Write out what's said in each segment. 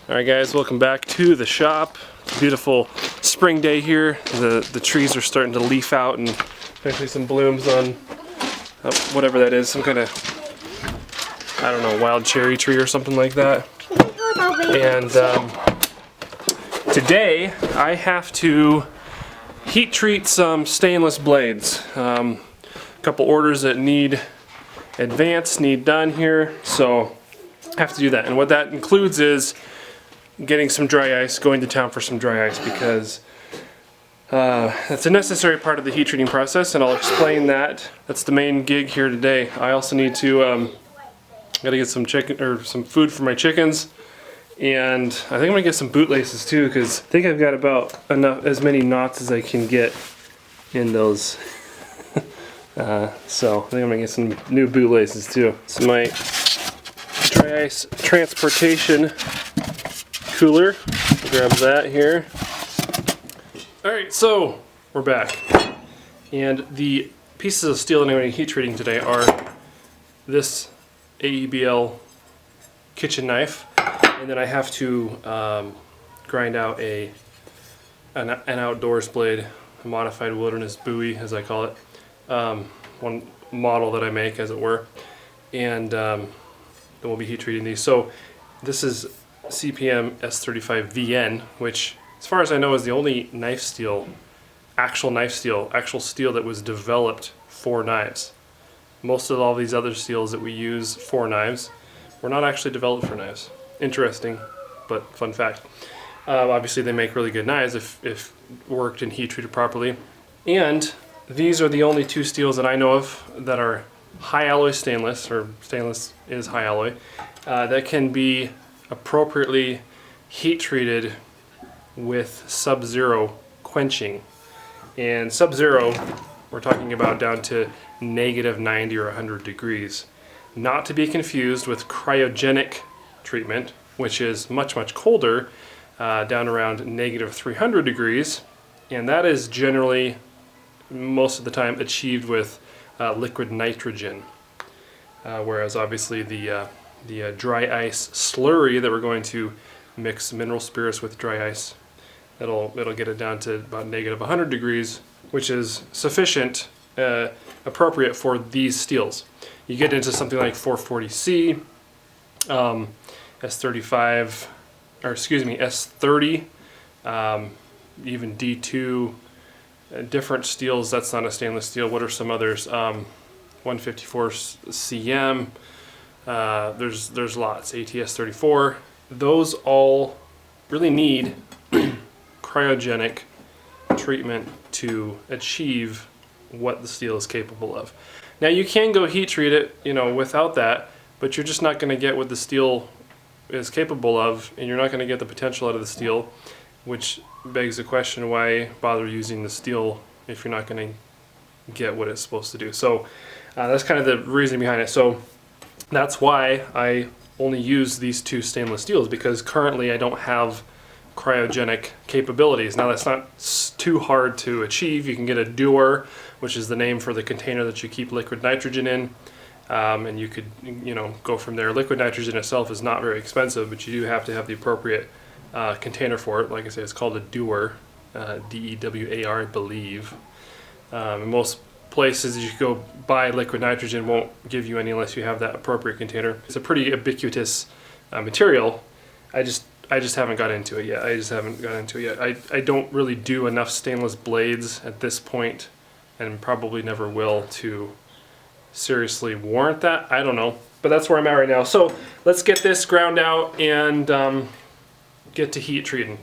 Alright guys, welcome back to the shop. It's a beautiful spring day here. The trees are starting to leaf out and actually some blooms on whatever that is, some kind of, I don't know, wild cherry tree or something like that. And today I have to heat treat some stainless blades. A couple orders that need done here, so I have to do that. And what that includes is getting some dry ice, going to town for some dry ice, because that's a necessary part of the heat treating process, and I'll explain that. That's the main gig here today. I also need to gotta get some chicken or some food for my chickens, and I think I'm gonna get some bootlaces too, because I think I've got about as many knots as I can get in those. So I think I'm gonna get some new bootlaces too. So my dry ice transportation cooler, grab that here. Alright, so we're back. And the pieces of steel that I'm going to be heat treating today are this AEB-L kitchen knife, and then I have to grind out an outdoors blade, a modified wilderness buoy as I call it, one model that I make as it were, and then we'll be heat treating these. So this is CPM S35VN, which as far as I know is the only knife steel, actual steel that was developed for knives. Most of all these other steels that we use for knives were not actually developed for knives. Interesting, but fun fact. Obviously they make really good knives if worked and heat treated properly. And these are the only two steels that I know of that are high alloy stainless, or stainless is high alloy, that can be appropriately heat treated with sub-zero quenching. And sub-zero, we're talking about down to -90 or 100 degrees. Not to be confused with cryogenic treatment, which is much colder, down around -300 degrees, and that is generally, most of the time, achieved with liquid nitrogen. Whereas obviously the dry ice slurry that we're going to mix mineral spirits with dry ice, it'll get it down to about -100 degrees, which is sufficient, appropriate for these steels. You get into something like 440C, S35, or excuse me, S30, even D2, different steels. That's not a stainless steel. What are some others? 154 CM. There's lots. ATS34. Those all really need cryogenic treatment to achieve what the steel is capable of. Now you can go heat treat it, without that, but you're just not going to get what the steel is capable of, and you're not going to get the potential out of the steel, which begs the question, why bother using the steel if you're not going to get what it's supposed to do? So that's kind of the reason behind it. So that's why I only use these two stainless steels, because currently I don't have cryogenic capabilities. Now that's not too hard to achieve. You can get a dewar, which is the name for the container that you keep liquid nitrogen in, and you could go from there. Liquid nitrogen itself is not very expensive, but you do have to have the appropriate container for it. Like I say, it's called a dewar, D-E-W-A-R, I believe. In most places you go buy liquid nitrogen won't give you any unless you have that appropriate container. It's a pretty ubiquitous material. I just haven't got into it yet. I don't really do enough stainless blades at this point, and probably never will, to seriously warrant that. I don't know, but that's where I'm at right now. So let's get this ground out and get to heat treating.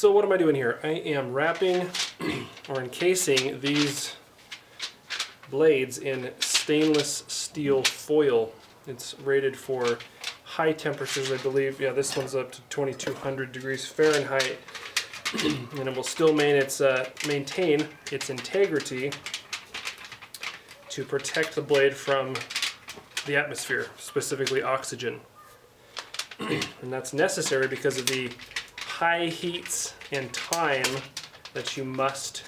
So what am I doing here? I am wrapping or encasing these blades in stainless steel foil. It's rated for high temperatures, I believe. Yeah, this one's up to 2200 degrees Fahrenheit. And it will still maintain its integrity to protect the blade from the atmosphere, specifically oxygen. And that's necessary because of the high heats and time that you must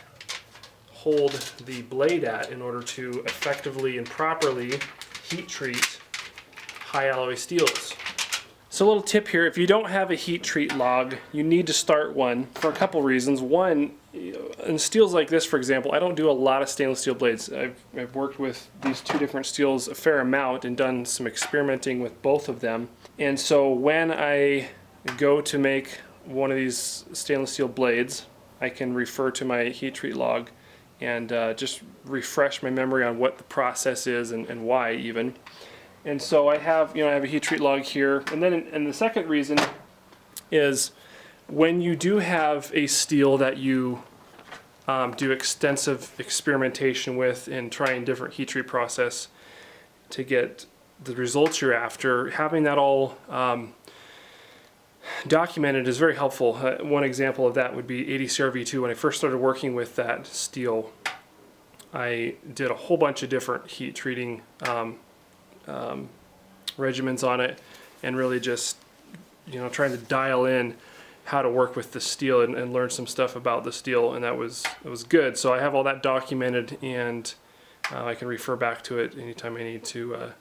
hold the blade at in order to effectively and properly heat treat high alloy steels. So a little tip here, if you don't have a heat treat log, you need to start one for a couple reasons. One, in steels like this, for example, I don't do a lot of stainless steel blades. I've worked with these two different steels a fair amount and done some experimenting with both of them. And so when I go to make one of these stainless steel blades, I can refer to my heat treat log and just refresh my memory on what the process is and why even. And so I have a heat treat log here. And then and the second reason is when you do have a steel that you do extensive experimentation with and trying different heat treat process to get the results you're after, having that all documented is very helpful. One example of that would be ADCR-V2. When I first started working with that steel, I did a whole bunch of different heat treating regimens on it, and really just trying to dial in how to work with the steel and learn some stuff about the steel, and that was good. So I have all that documented, and I can refer back to it anytime I need to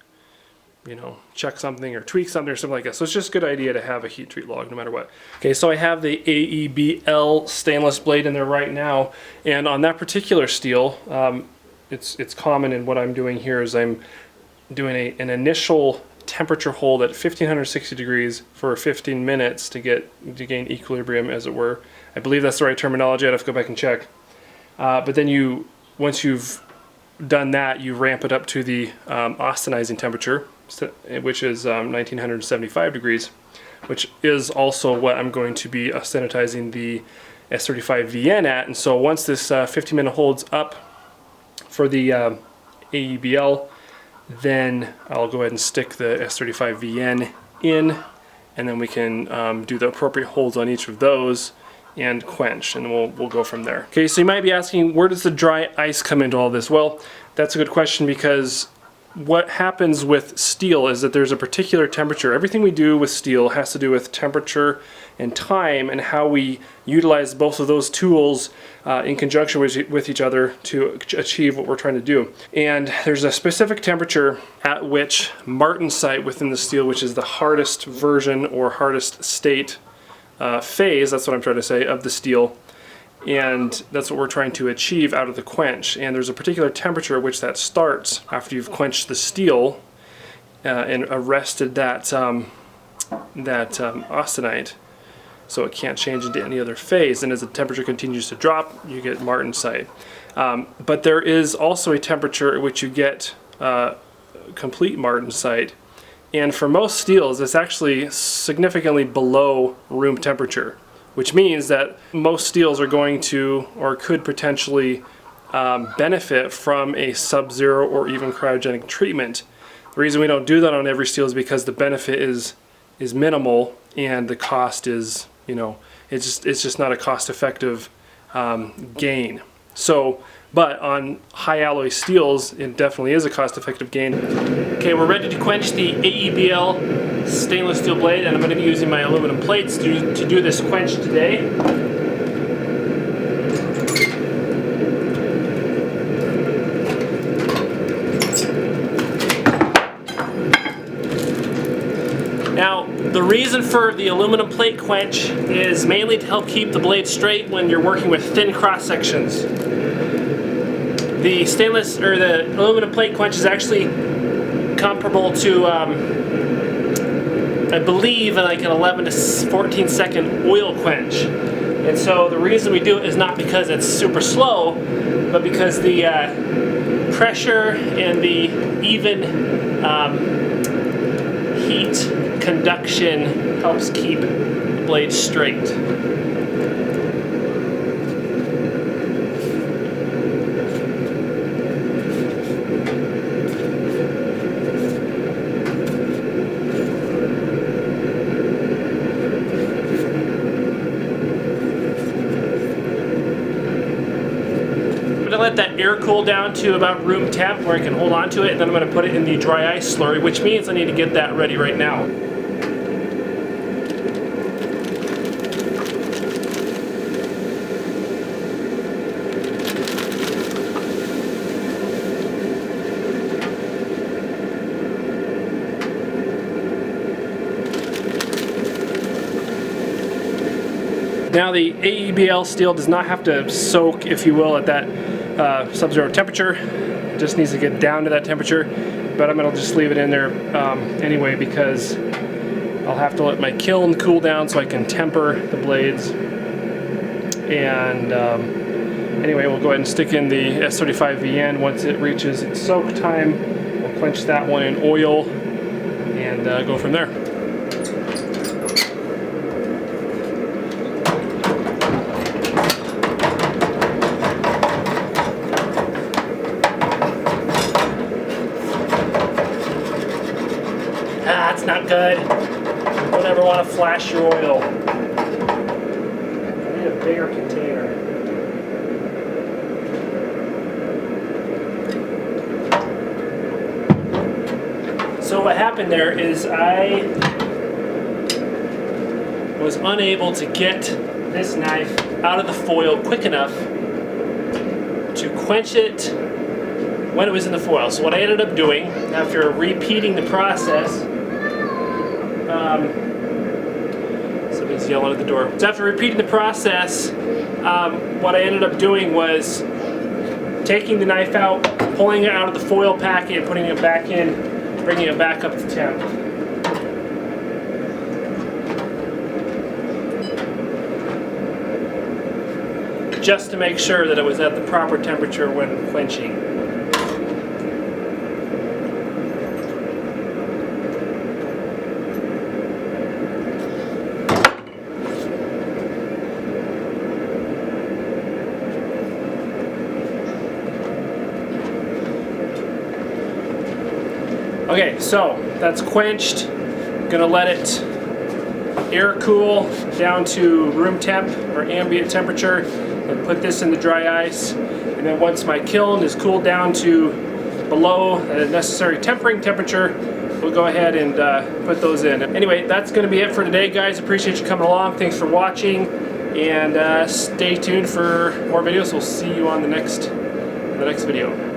check something or tweak something or something like that. So it's just a good idea to have a heat treat log no matter what. Okay, so I have the AEB-L stainless blade in there right now, and on that particular steel, it's common in what I'm doing here is I'm doing an initial temperature hold at 1560 degrees for 15 minutes to gain equilibrium, as it were. I believe that's the right terminology. I'd have to go back and check. But then once you've done that, you ramp it up to the austenizing temperature, which is 1975 degrees, which is also what I'm going to be austenitizing the S35VN at. And so once this 15-minute hold's up for the AEB-L, then I'll go ahead and stick the S35VN in, and then we can do the appropriate holds on each of those and quench, and we'll go from there. Okay, so you might be asking, where does the dry ice come into all this? Well, that's a good question, because what happens with steel is that there's a particular temperature. Everything we do with steel has to do with temperature and time, and how we utilize both of those tools in conjunction with each other to achieve what we're trying to do. And there's a specific temperature at which martensite within the steel, which is the hardest version or hardest state phase, that's what I'm trying to say, of the steel, and that's what we're trying to achieve out of the quench. And there's a particular temperature at which that starts after you've quenched the steel and arrested that austenite, so it can't change into any other phase. And as the temperature continues to drop, you get martensite. But there is also a temperature at which you get complete martensite. And for most steels, it's actually significantly below room temperature, which means that most steels are going to, or could potentially, benefit from a sub-zero or even cryogenic treatment. The reason we don't do that on every steel is because the benefit is minimal, and the cost is, it's just not a cost-effective gain. So, but on high alloy steels, it definitely is a cost-effective gain. Okay, we're ready to quench the AEB-L stainless steel blade, and I'm going to be using my aluminum plates to do this quench today. Now, the reason for the aluminum plate quench is mainly to help keep the blade straight when you're working with thin cross sections. The stainless or the aluminum plate quench is actually comparable to, I believe, like an 11 to 14 second oil quench. And so the reason we do it is not because it's super slow, but because the pressure and the even heat conduction helps keep the blade straight. air cooled down to about room temp where I can hold on to it, and then I'm going to put it in the dry ice slurry, which means I need to get that ready right now. Now the AEB-L steel does not have to soak, if you will, at that sub-zero temperature. It just needs to get down to that temperature, but I'm going to just leave it in there anyway because I'll have to let my kiln cool down so I can temper the blades. And anyway, we'll go ahead and stick in the S35VN once it reaches its soak time. We'll quench that one in oil and go from there. That's not good. Don't ever want to flash your oil. I need a bigger container. So what happened there is I was unable to get this knife out of the foil quick enough to quench it when it was in the foil. So what I ended up doing, after repeating the process, somebody's yelling at the door. So after repeating the process, what I ended up doing was taking the knife out, pulling it out of the foil packet, and putting it back in, bringing it back up to temp. Just to make sure that it was at the proper temperature when quenching. Okay, so that's quenched. I'm gonna let it air cool down to room temp or ambient temperature and put this in the dry ice. And then once my kiln is cooled down to below the necessary tempering temperature, we'll go ahead and put those in. Anyway, that's gonna be it for today, guys. Appreciate you coming along. Thanks for watching, and stay tuned for more videos. We'll see you on the next video.